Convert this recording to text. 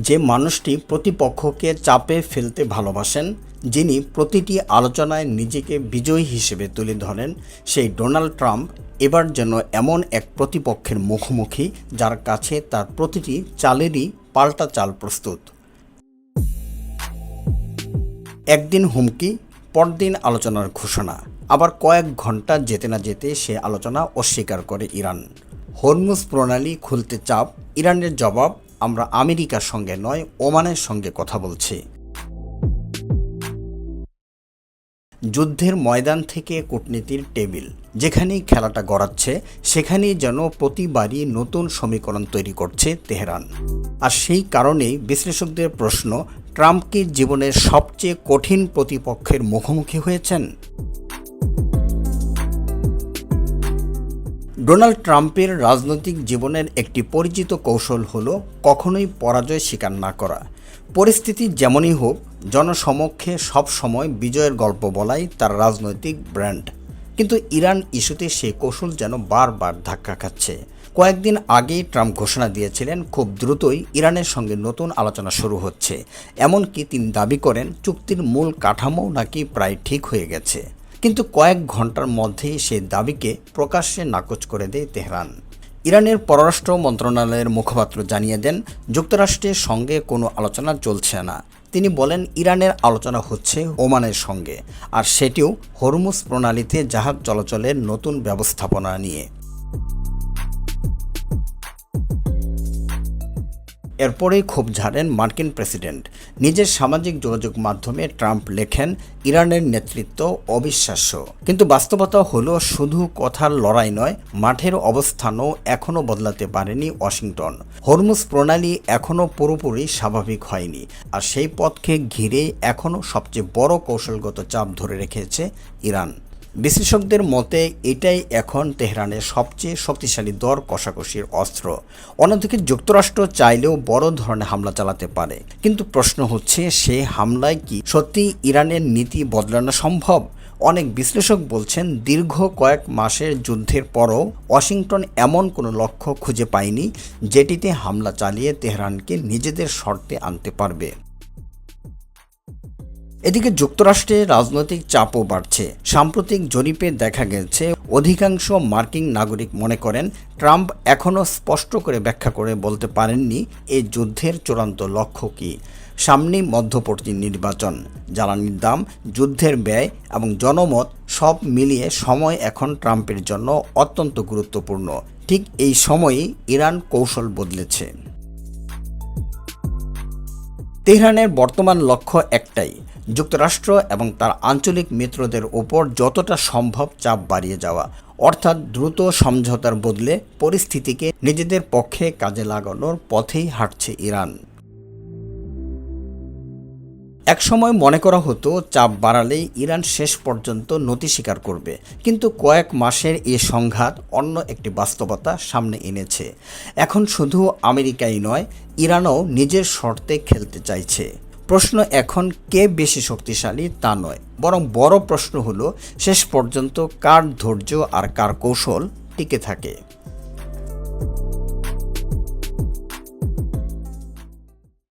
যে মানুষটি প্রতিপক্ষকে চাপে ফেলতে ভালোবাসেন, যিনি প্রতিটি আলোচনায় নিজেকে বিজয়ী হিসেবে তুলে ধরেন, সেই ডোনাল্ড ট্রাম্প এবার যেন এমন এক প্রতিপক্ষের মুখোমুখি যার কাছে তার প্রতিটি চালেরই পাল্টা চাল প্রস্তুত। একদিন হুমকি, পরদিন আলোচনার ঘোষণা, আবার কয়েক ঘন্টা যেতে না যেতে সে আলোচনা অস্বীকার করে ইরান। হরমুজ প্রণালী খুলতে চাপ, ইরানের জবাব, আমরা আমেরিকার সঙ্গে নয় ওমানের সঙ্গে কথা বলছি। যুদ্ধের ময়দান থেকে কূটনীতির টেবিল, যেখানেই খেলাটা গড়াচ্ছে সেখানেই যেন প্রতিবারই নতুন সমীকরণ তৈরি করছে তেহরান। আর সেই কারণেই বিশ্লেষকদের প্রশ্ন, ট্রাম্প কি জীবনের সবচেয়ে কঠিন প্রতিপক্ষের মুখোমুখি হয়েছেন? ডোনাল্ড ট্রাম্পের রাজনৈতিক জীবনের একটি পরিচিত কৌশল হলো কখনোই পরাজয় স্বীকার না করা। পরিস্থিতি যেমনই হোক, জনসমক্ষে সবসময় বিজয়ের গল্প বলাই তার রাজনৈতিক ব্র্যান্ড। কিন্তু ইরান ইস্যুতে সেই কৌশল যেন বারবার ধাক্কা খাচ্ছে। কয়েকদিন আগেই ট্রাম্প ঘোষণা দিয়েছিলেন খুব দ্রুতই ইরানের সঙ্গে নতুন আলোচনা শুরু হচ্ছে। এমনকি তিনি দাবি করেন চুক্তির মূল কাঠামো নাকি প্রায় ঠিক হয়ে গেছে। কিন্তু কয়েক ঘন্টার মধ্যেই সেই দাবিকে প্রকাশ্যে নাকচ করে দেয় তেহরান। ইরানের পররাষ্ট্র মন্ত্রণালয়ের মুখপাত্র জানিয়ে দেন, যুক্তরাষ্ট্রের সঙ্গে কোনো আলোচনা চলছে না। তিনি বলেন, ইরানের আলোচনা হচ্ছে ওমানের সঙ্গে, আর সেটিও হরমুজ প্রণালীতে জাহাজ চলাচলের নতুন ব্যবস্থাপনা নিয়ে। এরপরেই ক্ষোভ ঝাড়েন মার্কিন প্রেসিডেন্ট। নিজের সামাজিক যোগাযোগ মাধ্যমে ট্রাম্প লেখেন, ইরানের নেতৃত্ব অবিশ্বাস্য। কিন্তু বাস্তবতা হলো শুধু কথার লড়াই নয়, মাঠের অবস্থানও এখনও বদলাতে পারেনি ওয়াশিংটন। হরমুজ প্রণালী এখনও পুরোপুরি স্বাভাবিক হয়নি, আর সেই পথকে ঘিরে এখনও সবচেয়ে বড় কৌশলগত চাপ ধরে রেখেছে ইরান। বিশ্লেষকদের মতে এটাই এখন তেহরানের সবচেয়ে শক্তিশালী দর কষাকষির অস্ত্র। অন্যদিকে যুক্তরাষ্ট্র চাইলেও বড় ধরনের হামলা চালাতে পারে, কিন্তু প্রশ্ন হচ্ছে সেই হামলায় কি সত্যি ইরানের নীতি বদলানো সম্ভব? অনেক বিশ্লেষক বলছেন, দীর্ঘ কয়েক মাসের যুদ্ধের পরও ওয়াশিংটন এমন কোনো লক্ষ্য খুঁজে পায়নি যেটিতে হামলা চালিয়ে তেহরানকে নিজেদের শর্তে আনতে পারবে। এদিকে যুক্তরাষ্ট্রের রাজনৈতিক চাপও বাড়ছে। সাম্প্রতিক জরিপে দেখা গেছে অধিকাংশ মার্কিন নাগরিক মনে করেন ট্রাম্প এখনও স্পষ্ট করে ব্যাখ্যা করে বলতে পারেননি এই যুদ্ধের চূড়ান্ত লক্ষ্য কী। সামনেই মধ্যবর্তী নির্বাচন, জ্বালানির দাম, যুদ্ধের ব্যয় এবং জনমত সব মিলিয়ে সময় এখন ট্রাম্পের জন্য অত্যন্ত গুরুত্বপূর্ণ। ঠিক এই সময়েই ইরান কৌশল বদলেছে। তেহরানের বর্তমান লক্ষ্য একটাই, যুক্তরাষ্ট্র এবং তার আঞ্চলিক মিত্রদের ওপর যতটা সম্ভব চাপ বাড়িয়ে যাওয়া, অর্থাৎ দ্রুত সমঝোতার বদলে পরিস্থিতিকে নিজেদের পক্ষে কাজে লাগানোর পথেই হাঁটছে ইরান। একসময় মনে করা হতো চাপ বাড়ালেই ইরান শেষ পর্যন্ত নতি স্বীকার করবে, কিন্তু কয়েক মাসের এই সংঘাত অন্য একটি বাস্তবতা সামনে এনেছে। এখন শুধু আমেরিকাই নয়, ইরানও নিজের শর্তে খেলতে চাইছে। প্রশ্ন এখন কে বেশি শক্তিশালী তা নয়, বরং বড় প্রশ্ন হলো শেষ পর্যন্ত কার ধৈর্য আর কার কৌশল টিকে থাকে।